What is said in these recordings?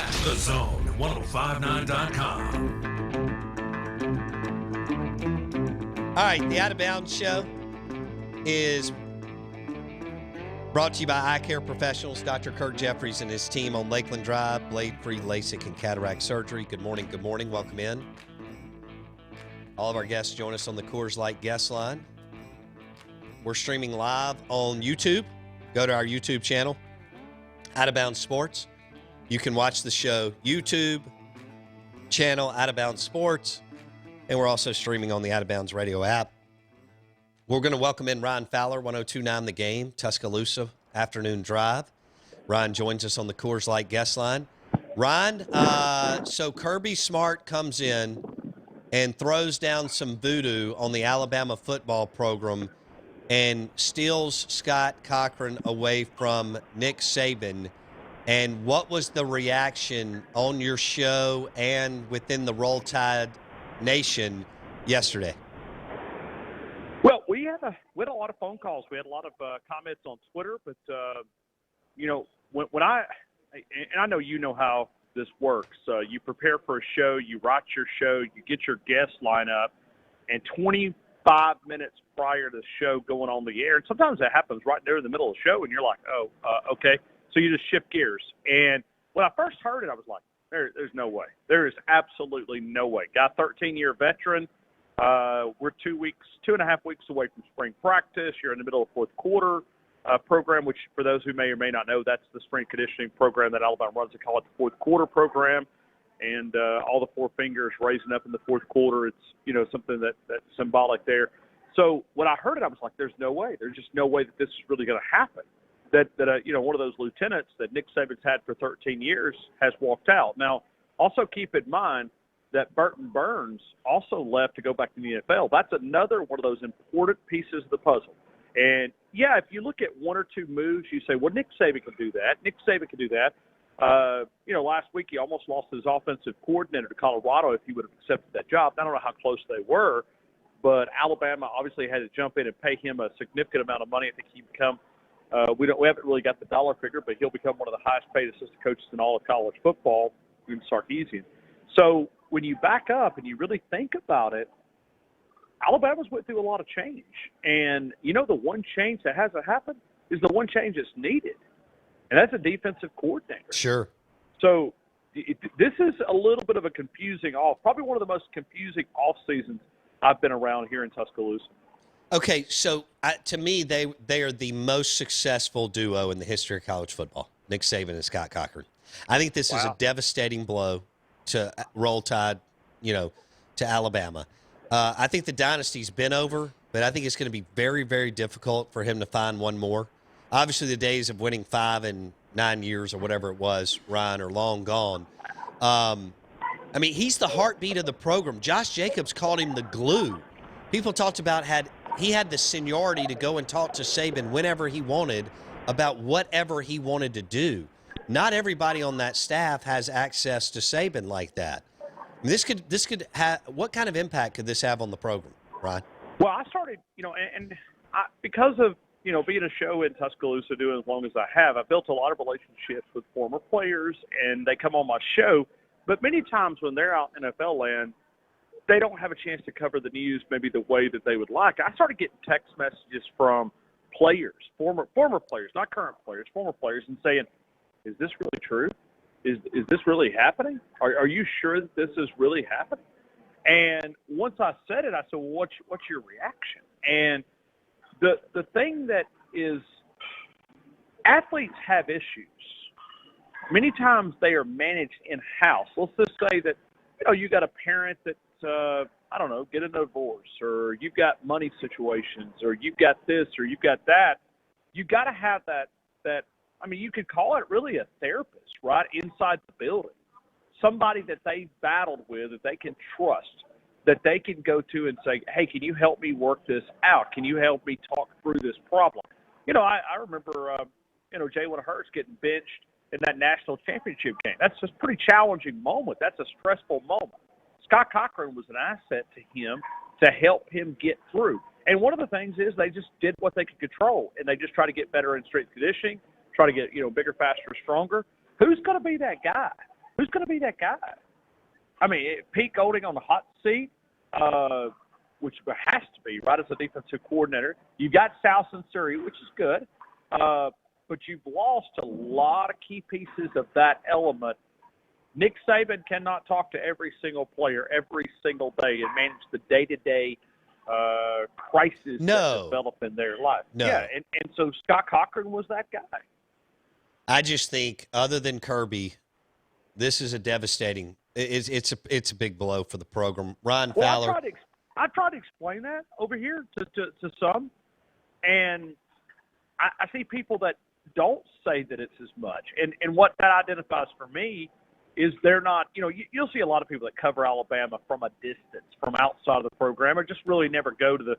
The Zone, 1059.com. All right, the Out of Bounds show is brought to you by Eye Care Professionals, Dr. Kurt Jeffries and his team on Lakeland Drive, blade-free LASIK and cataract surgery. Good morning, good morning. Welcome in. All of our guests join us on the Coors Light guest line. We're streaming live on YouTube. Go to our YouTube channel, Out of Bounds Sports. You can watch the show YouTube channel, Out of Bounds Sports, and we're also streaming on the Out of Bounds radio app. We're going to welcome in Ryan Fowler, 1029 The Game, Tuscaloosa Afternoon Drive. Ryan joins us on the Coors Light guest line. Ryan, so Kirby Smart comes in and throws down some voodoo on the Alabama football program and steals Scott Cochran away from Nick Saban. And what was the reaction on your show and within the Roll Tide Nation yesterday? Well, we had a lot of phone calls. We had a lot of comments on Twitter, but when I know you know how this works. You prepare for a show, you write your show, you get your guest lineup, and 25 minutes prior to the show going on the air, and sometimes that happens right there in the middle of the show, and you're like, okay. So you just shift gears. And when I first heard it, I was like, there's no way. There is absolutely no way. Guy, 13-year veteran. We're 2.5 weeks away from spring practice. You're in the middle of fourth quarter program, which for those who may or may not know, that's the spring conditioning program that Alabama runs. They call it the fourth quarter program. And all the four fingers raising up in the fourth quarter. It's, something that's symbolic there. So when I heard it, I was like, there's no way. There's just no way that this is really going to happen. That one of those lieutenants that Nick Saban's had for 13 years has walked out. Now, also keep in mind that Burton Burns also left to go back to the NFL. That's another one of those important pieces of the puzzle. And, yeah, if you look at one or two moves, you say, well, Nick Saban can do that. Nick Saban can do that. Last week he almost lost his offensive coordinator to Colorado if he would have accepted that job. I don't know how close they were, but Alabama obviously had to jump in and pay him a significant amount of money. I think he become we haven't really got the dollar figure, but he'll become one of the highest paid assistant coaches in all of college football in Sarkisian. So when you back up and you really think about it, Alabama's went through a lot of change. And, the one change that hasn't happened is the one change that's needed, and that's a defensive coordinator. Sure. So this is a little bit of a probably one of the most confusing off seasons I've been around here in Tuscaloosa. Okay, so to me, they are the most successful duo in the history of college football, Nick Saban and Scott Cochran. I think this is a devastating blow to Roll Tide, to Alabama. I think the dynasty's been over, but I think it's going to be very, very difficult for him to find one more. Obviously, the days of winning 5 in 9 years or whatever it was, Ryan, are long gone. He's the heartbeat of the program. Josh Jacobs called him the glue. People talked about he had the seniority to go and talk to Saban whenever he wanted about whatever he wanted to do. Not everybody on that staff has access to Saban like that. This could have, what kind of impact could this have on the program, Ryan? Well, I started, because of, being a show in Tuscaloosa, doing as long as I have, I built a lot of relationships with former players, and they come on my show. But many times when they're out in NFL land, they don't have a chance to cover the news maybe the way that they would like. I started getting text messages from players, former players, not current players, former players, and saying, is this really true? Is this really happening? Are you sure that this is really happening? And once I said it, I said, well, what's your reaction? And the thing that is, athletes have issues. Many times they are managed in-house. Let's just say that, you got a parent that, get a divorce, or you've got money situations, or you've got this, or you've got that. You got to have that, you could call it really a therapist, right, inside the building. Somebody that they battled with, that they can trust, that they can go to and say, hey, can you help me work this out? Can you help me talk through this problem? I remember, Jalen Hurts getting benched in that national championship game. That's a pretty challenging moment. That's a stressful moment. Scott Cochran was an asset to him to help him get through. And one of the things is they just did what they could control, and they just try to get better in strength conditioning, try to get, bigger, faster, stronger. Who's going to be that guy? Who's going to be that guy? I mean, Pete Golding on the hot seat, which has to be, right, as a defensive coordinator. You've got Sal Sensuri, which is good, but you've lost a lot of key pieces of that element. Nick Saban cannot talk to every single player every single day and manage the day-to-day crisis that develop in their life. No. Yeah, and so Scott Cochran was that guy. I just think, other than Kirby, this is a devastating. It's a big blow for the program. Ryan Fowler. I tried to explain that over here to some, and I see people that don't say that it's as much. And what that identifies for me is they're not, you'll see a lot of people that cover Alabama from a distance, from outside of the program, or just really never go to the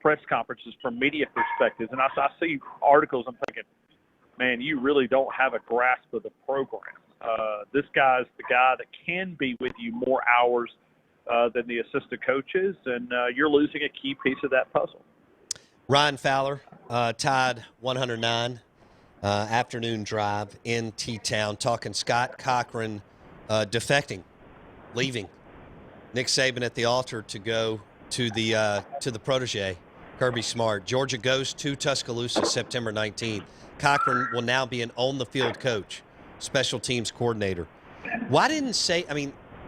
press conferences from media perspectives. And I see articles, I'm thinking, man, you really don't have a grasp of the program. This guy's the guy that can be with you more hours than the assistant coaches, and you're losing a key piece of that puzzle. Ryan Fowler, tied 109, afternoon drive in T-Town, talking Scott Cochran defecting, leaving. Nick Saban at the altar to go to the protege, Kirby Smart. Georgia goes to Tuscaloosa September 19th. Cochran will now be an on-the-field coach, special teams coordinator. Why didn't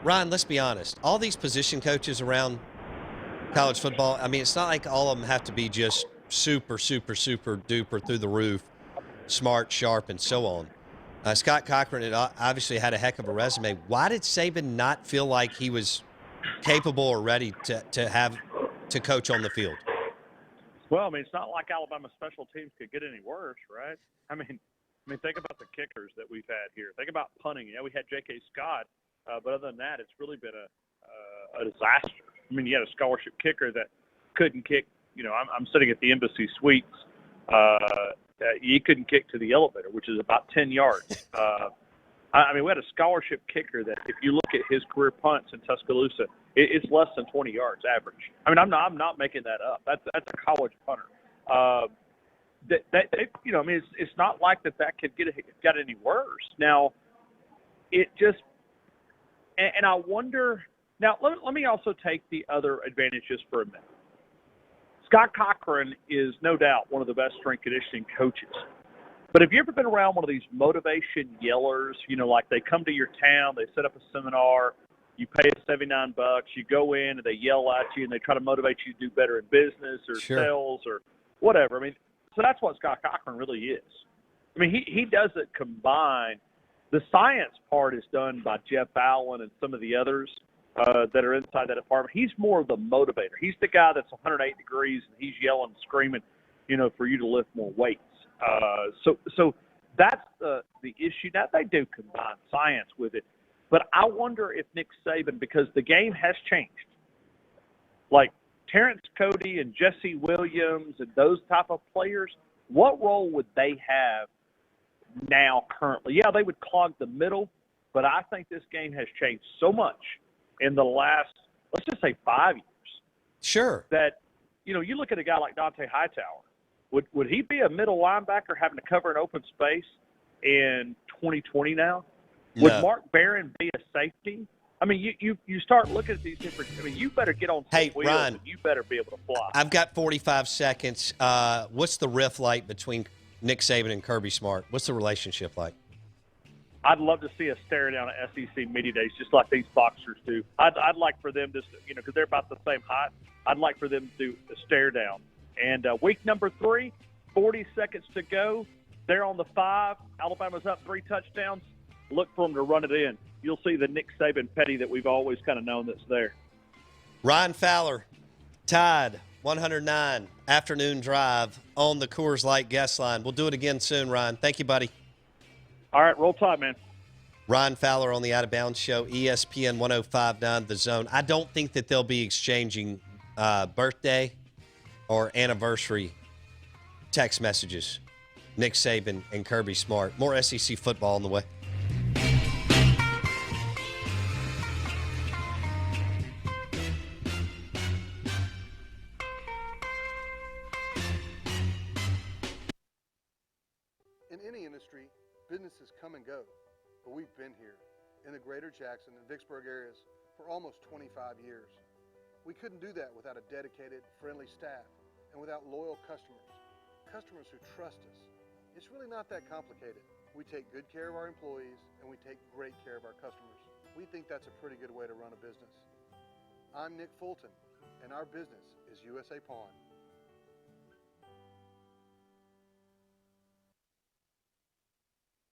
Ryan, let's be honest. All these position coaches around college football, it's not like all of them have to be just super, super, super duper through the roof, smart, sharp, and so on. Scott Cochran had obviously had a heck of a resume. Why did Saban not feel like he was capable or ready to coach on the field? Well, it's not like Alabama special teams could get any worse, right? Think about the kickers that we've had here. Think about punting. Yeah, we had J.K. Scott, but other than that, it's really been a disaster. You had a scholarship kicker that couldn't kick. I'm sitting at the Embassy Suites. He couldn't kick to the elevator, which is about 10 yards. We had a scholarship kicker that, if you look at his career punts in Tuscaloosa, it's less than 20 yards average. I'm not making that up. That's a college punter. It's not like that could got any worse. Now, it just, and I wonder. Now, let me also take the other advantages for a minute. Scott Cochran is no doubt one of the best strength conditioning coaches. But have you ever been around one of these motivation yellers? Like they come to your town, they set up a seminar, you pay $79, you go in and they yell at you and they try to motivate you to do better in business or sales or whatever. So that's what Scott Cochran really is. He doesn't combine. The science part is done by Jeff Allen and some of the others that are inside that department. He's more of the motivator. He's the guy that's 108 degrees and he's yelling and screaming, for you to lift more weights. So that's the issue. Now, they do combine science with it. But I wonder if Nick Saban, because the game has changed, like Terrence Cody and Jesse Williams and those type of players, what role would they have now currently? Yeah, they would clog the middle, but I think this game has changed so much in the last, let's just say 5 years. Sure. That, you look at a guy like Dante Hightower. Would he be a middle linebacker having to cover an open space in 2020 now? No. Would Mark Barron be a safety? You start looking at these different. You better get on some wheels, Ryan, and you better be able to fly. I've got 45 seconds. What's the riff like between Nick Saban and Kirby Smart? What's the relationship like? I'd love to see a stare down at SEC media days, just like these boxers do. I'd like for them to, because they're about the same height. I'd like for them to do a stare down. And week number 3, 40 seconds to go. They're on the 5. Alabama's up 3 touchdowns. Look for them to run it in. You'll see the Nick Saban petty that we've always kind of known that's there. Ryan Fowler, tied 109, afternoon drive on the Coors Light guest line. We'll do it again soon, Ryan. Thank you, buddy. All right, roll tide, man. Ryan Fowler on the Out of Bounds Show, ESPN 105.9 The Zone. I don't think that they'll be exchanging birthday or anniversary text messages. Nick Saban and Kirby Smart. More SEC football on the way. In any industry, businesses come and go, but we've been here. in the greater Jackson and Vicksburg areas for almost 25 years. We couldn't do that without a dedicated, friendly staff and without loyal customers who trust us. It's really not that complicated. We take good care of our employees and we take great care of our customers. We think that's a pretty good way to run a business. I'm Nick Fulton, and our business is USA Pawn.